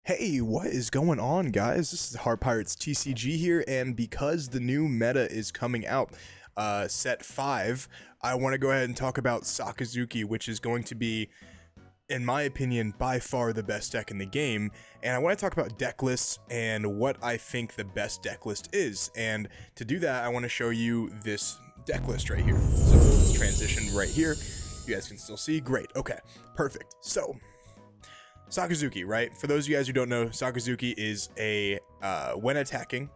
Hey, what is going on, guys? This is Heart Pirates TCG here, and because the new meta is coming out, set 5, I want to go ahead and talk about Sakazuki, which is going to be, in my opinion, by far the best deck in the game. And I want to talk about deck lists and what I think the best deck list is. And to do that, I want to show you this deck list right here. So let's transition right here. You guys can still see. Great. Okay, perfect. So Sakazuki, right? For those of you guys who don't know, Sakazuki is a, when attacking,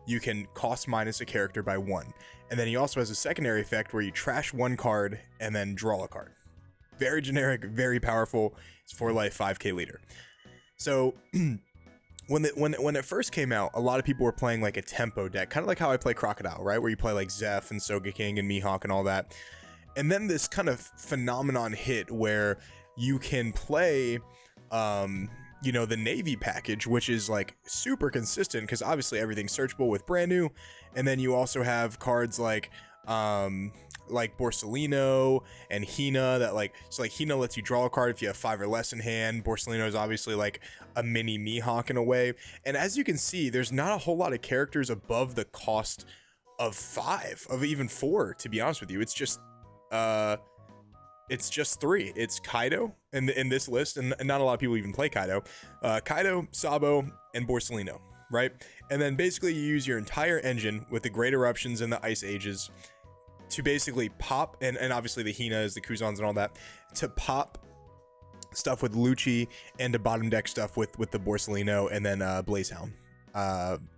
you can cost minus a character by 1. And then he also has a secondary effect where you trash 1 card and then draw a card. Very generic, very powerful. It's 4 life, 5k leader. So when it first came out, a lot of people were playing like a tempo deck, kind of like how I play Crocodile, right? Where you play like Zeph and Sogeking and Mihawk and all that. And then this kind of phenomenon hit where you can play the Navy package, which is like super consistent because obviously everything's searchable with brand new. And then you also have cards like Borsalino and Hina that Hina lets you draw a card if you have 5 or less in hand. Borsalino is obviously like a mini Mihawk in a way. And as you can see, there's not a whole lot of characters above the cost of 5, of even 4, to be honest with you. It's just 3. It's Kaido in this list, and not a lot of people even play Kaido. Kaido, Sabo, and Borsalino, right? And then basically you use your entire engine with the Great Eruptions and the Ice Ages to basically pop, and obviously the Hinas, the Kuzans, and all that, to pop stuff with Lucci and to bottom deck stuff with the Borsalino and then Blaze Hound,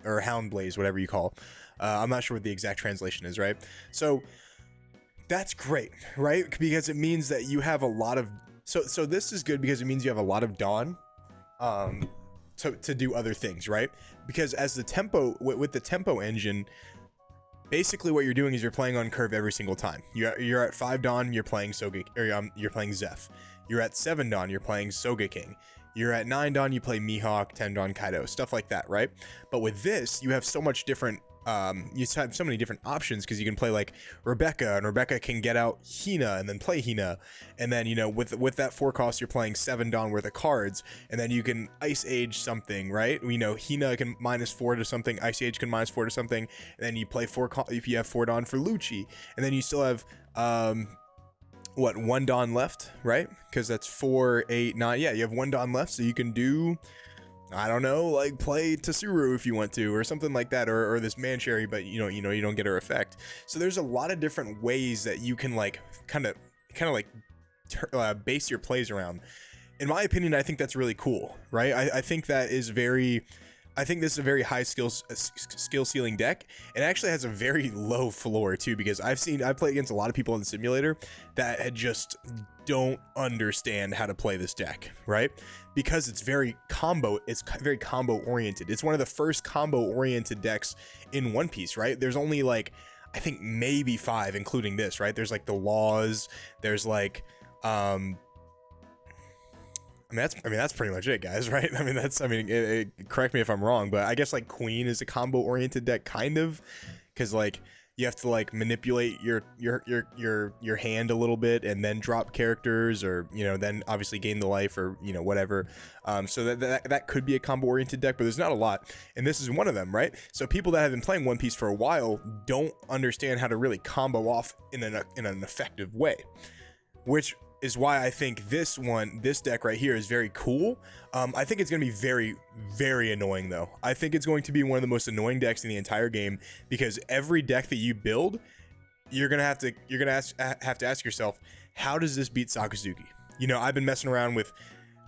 or Hound Blaze, whatever you call. I'm not sure what the exact translation is, right? So that's great, right? Because it means that you have a lot of, so this is good because it means you have a lot of Dawn to do other things, right? Because as the tempo, with the tempo engine, basically what you're doing is you're playing on curve every single time. You're at 5 Dawn, you're playing you're playing Zeph. You're at 7 Dawn, you're playing Sogeking. You're at 9 Dawn, you play Mihawk, 10 Dawn Kaido, stuff like that, right? But with this, you have so much different, you have so many different options because you can play like Rebecca, and Rebecca can get out Hina and then play Hina. And then, with that 4 cost, you're playing 7 Dawn worth of cards, and then you can Ice Age something, right? Hina can -4 to something, Ice Age can -4 to something, and then you play 4, if you have 4 Dawn for Lucci, and then you still have, 1 Dawn left, right? Because that's 4, 8, 9. Yeah, you have 1 Dawn left, so you can do, I don't know, like play Tsuru if you want to, or something like that, or this Mancherry, but you don't get her effect. So there's a lot of different ways that you can like kind of base your plays around. In my opinion, I think that's really cool, right? I think that is I think this is a very high skill ceiling deck, and it actually has a very low floor too, because I've played against a lot of people in the simulator that just don't understand how to play this deck, right? Because it's very combo oriented. It's one of the first combo oriented decks in One Piece, right? There's only like, I think maybe 5, including this, right? There's like the Laws, there's like, that's pretty much it, guys, right? Correct me if I'm wrong, but I guess like Queen is a combo oriented deck, kind of, because like you have to like manipulate your hand a little bit and then drop characters, or then obviously gain the life, or whatever. So that could be a combo oriented deck, but there's not a lot, and this is one of them, right? So people that have been playing One Piece for a while don't understand how to really combo off in an effective way, which is why I think this deck right here is very cool. I think it's going to be very, very annoying though. I think it's going to be one of the most annoying decks in the entire game, because every deck that you build, you're gonna have to ask yourself, how does this beat Sakazuki? I've been messing around with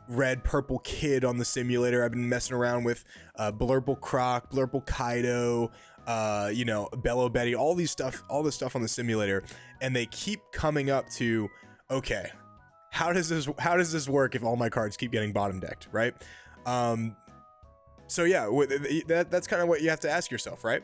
Red Purple Kid on the simulator. I've been messing around with Blurple Croc, Blurple Kaido, Bello Betty, all this stuff on the simulator, and they keep coming up to, okay, how does this work if all my cards keep getting bottom decked, right? So yeah, that's kind of what you have to ask yourself, right?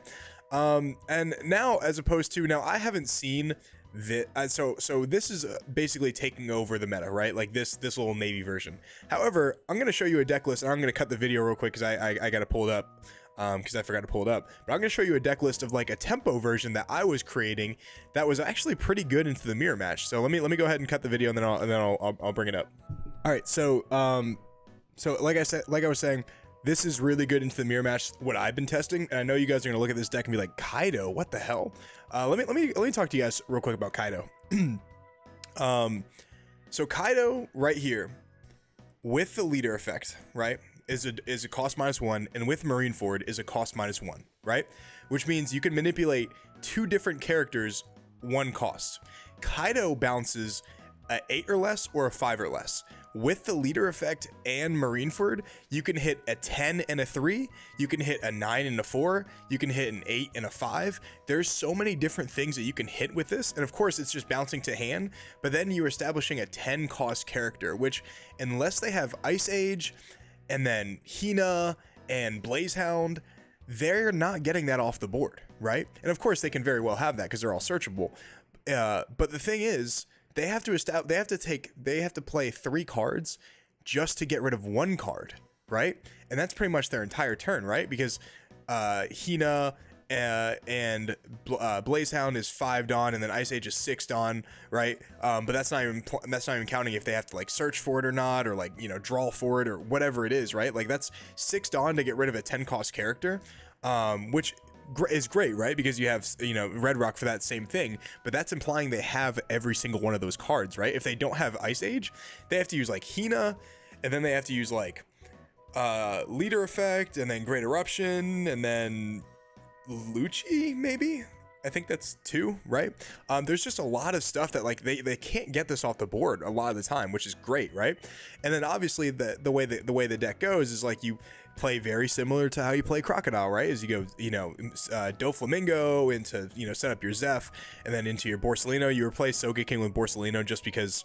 And now, as opposed to, now I haven't seen this, so this is basically taking over the meta, right? Like this little Navy version. However, I'm gonna show you a deck list, and I'm gonna cut the video real quick because I gotta pull it up. Because I forgot to pull it up, but I'm going to show you a deck list of like a tempo version that I was creating that was actually pretty good into the mirror match. So let me go ahead and cut the video, and then I'll bring it up. All right, so like I was saying, This is really good into the mirror match, what I've been testing, and I know you guys are gonna look at this deck and be like, Kaido, what the hell? Let me talk to you guys real quick about Kaido. So Kaido right here, with the leader effect, right, is a cost -1, and with Marineford is a cost -1, right? Which means you can manipulate 2 different characters, 1 cost. Kaido bounces a 8 or less or a 5 or less. With the leader effect and Marineford, you can hit a 10 and a 3, you can hit a 9 and a 4, you can hit an 8 and a 5. There's so many different things that you can hit with this, and of course it's just bouncing to hand, but then you're establishing a 10 cost character, which unless they have Ice Age and then Hina and Blazehound, they're not getting that off the board, right? And of course they can very well have that because they're all searchable. But the thing is, they have to play 3 cards just to get rid of 1 card, right? And that's pretty much their entire turn, right? Because Hina and Blazehound is 5 Dawn, and then Ice Age is 6 Dawn, right? But that's not even counting if they have to like search for it or not, or like, you know, draw for it or whatever it is, right? Like that's 6 Dawn to get rid of a 10 cost character, which is great, right? Because you have, you know, Red Rock for that same thing, but that's implying they have every single one of those cards, right? If they don't have Ice Age, they have to use like Hina, and then they have to use like leader effect, and then Great Eruption, and then Lucci, maybe. I think that's 2, right? There's just a lot of stuff that like they can't get this off the board a lot of the time, which is great, right? And then obviously the way the deck goes is like you play very similar to how you play Crocodile, right? As you go, you know, Doflamingo into, you know, set up your Zeph, and then into your Borsalino. You replace Sogeking with Borsalino just because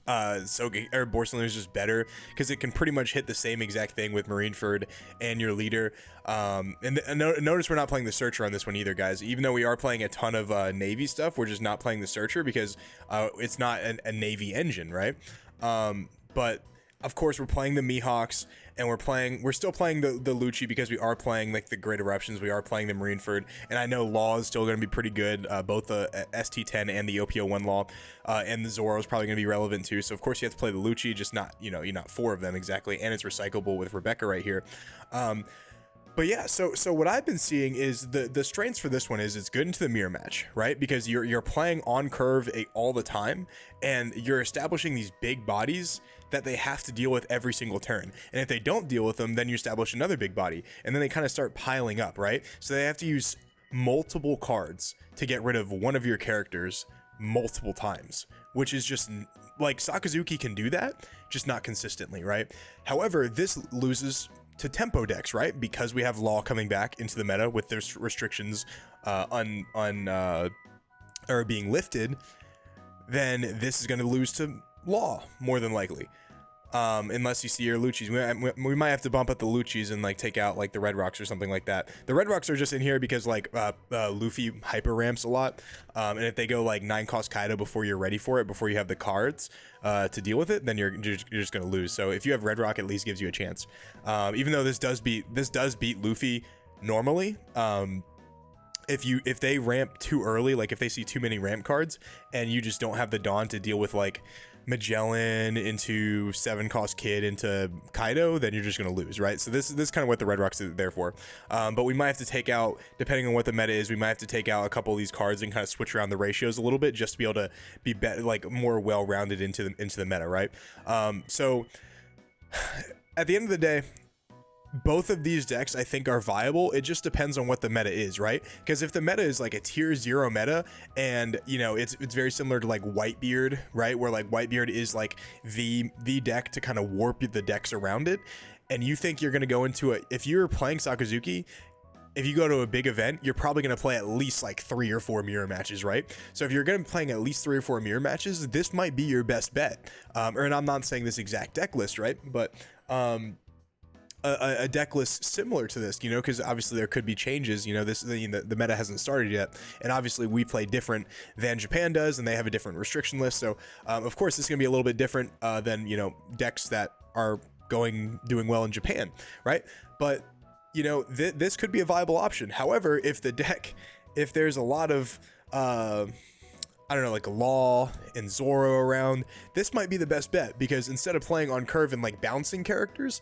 Borsalino is just better because it can pretty much hit the same exact thing with Marineford and your leader. And notice we're not playing the Searcher on this one either, guys. Even though we are playing a ton of Navy stuff, we're just not playing the Searcher because it's not a Navy engine, right? But of course we're playing the Mihawks, and we're still playing the Lucci because we are playing like the Great Eruptions, we are playing the Marineford, and I know Law is still going to be pretty good, both the ST10 and the OPO1 Law, and the Zoro is probably going to be relevant too, so of course you have to play the Lucci, just not, you know, you're not 4 of them exactly, and it's recyclable with Rebecca right here. But yeah, so what I've been seeing is the strengths for this one is it's good into the mirror match, right? Because you're playing on curve all the time, and you're establishing these big bodies that they have to deal with every single turn. And if they don't deal with them, then you establish another big body, and then they kind of start piling up, right? So they have to use multiple cards to get rid of one of your characters multiple times, which is just like Sakazuki can do that, just not consistently, right? However, this loses to tempo decks, right? Because we have Law coming back into the meta with their restrictions being lifted, then this is going to lose to Law more than likely. Unless you see your Luccis. We might have to bump up the Luccis and like take out like the Red Rocks or something like that. The Red Rocks are just in here because like Luffy hyper ramps a lot, and if they go like 9 cost Kaido before you're ready for it, before you have the cards to deal with it, then you're just gonna lose. So if you have Red Rock, at least gives you a chance. Even though this does beat Luffy normally. If they ramp too early, like if they see too many ramp cards and you just don't have the Dawn to deal with like Magellan into 7 cost Kid into Kaido, then you're just going to lose, right? So this is kind of what the Red Rocks are there for. But we might have to take out, depending on what the meta is, we might have to take out a couple of these cards and kind of switch around the ratios a little bit just to be able to be better, like more well-rounded into the meta, right? So at the end of the day, both of these decks I think are viable. It just depends on what the meta is, right? Because if the meta is like a tier 0 meta, and you know it's very similar to like Whitebeard, right? Where like Whitebeard is like the deck to kind of warp the decks around it, and you think you're gonna go into if you're playing Sakazuki, if you go to a big event, you're probably going to play at least like 3 or 4 mirror matches, right? So if you're going to be playing at least 3 or 4 mirror matches, this might be your best bet. And I'm not saying this exact deck list, right? But a deck list similar to this, you know, because obviously there could be changes, you know, the meta hasn't started yet, and obviously we play different than Japan does, and they have a different restriction list, so of course it's going to be a little bit different than, you know, decks that are doing well in Japan, right? But you know, this could be a viable option. However, if there's a lot of I don't know, like Law and Zoro around, this might be the best bet, because instead of playing on curve and like bouncing characters,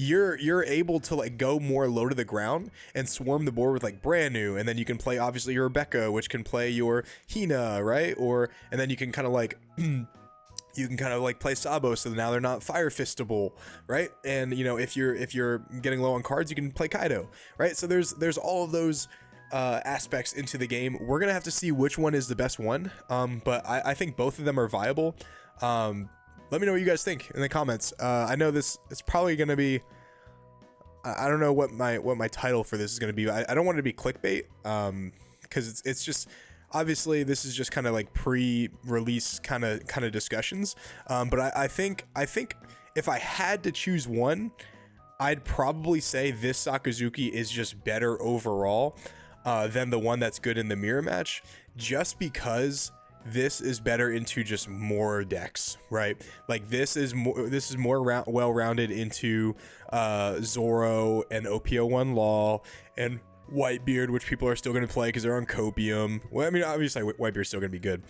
you're able to like go more low to the ground and swarm the board with like brand new, and then you can play obviously your Rebecca, which can play your Hina, right? Or and then you can kind of like you can kind of like play Sabo, so now they're not fire fistable, right? And you know, if you're getting low on cards, you can play Kaido, right? So there's all of those aspects into the game. We're gonna have to see which one is the best one, but I think both of them are viable. Let me know what you guys think in the comments. I know it's probably gonna be, I don't know what my title for this is gonna be. I don't want it to be clickbait, because it's just, obviously this is just kind of like pre-release kind of discussions. But I think if I had to choose one, I'd probably say this Sakazuki is just better overall than the one that's good in the mirror match, just because this is better into just more decks, right? Like this is more well-rounded into Zoro and OPO1 Law and Whitebeard, which people are still going to play because they're on Copium. Well, I mean, obviously Whitebeard's still going to be good.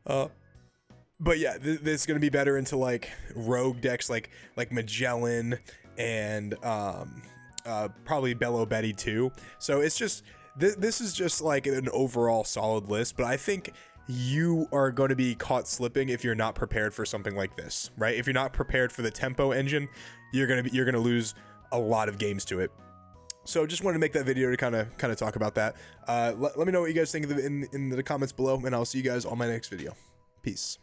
But yeah, this is going to be better into like rogue decks like Magellan and probably Bello Betty too. So it's just, this is just like an overall solid list, but I think you are going to be caught slipping if you're not prepared for something like this, right? If you're not prepared for the tempo engine, you're going to lose a lot of games to it. So just wanted to make that video to kind of talk about that. Let me know what you guys think in the comments below, and I'll see you guys on my next video. Peace.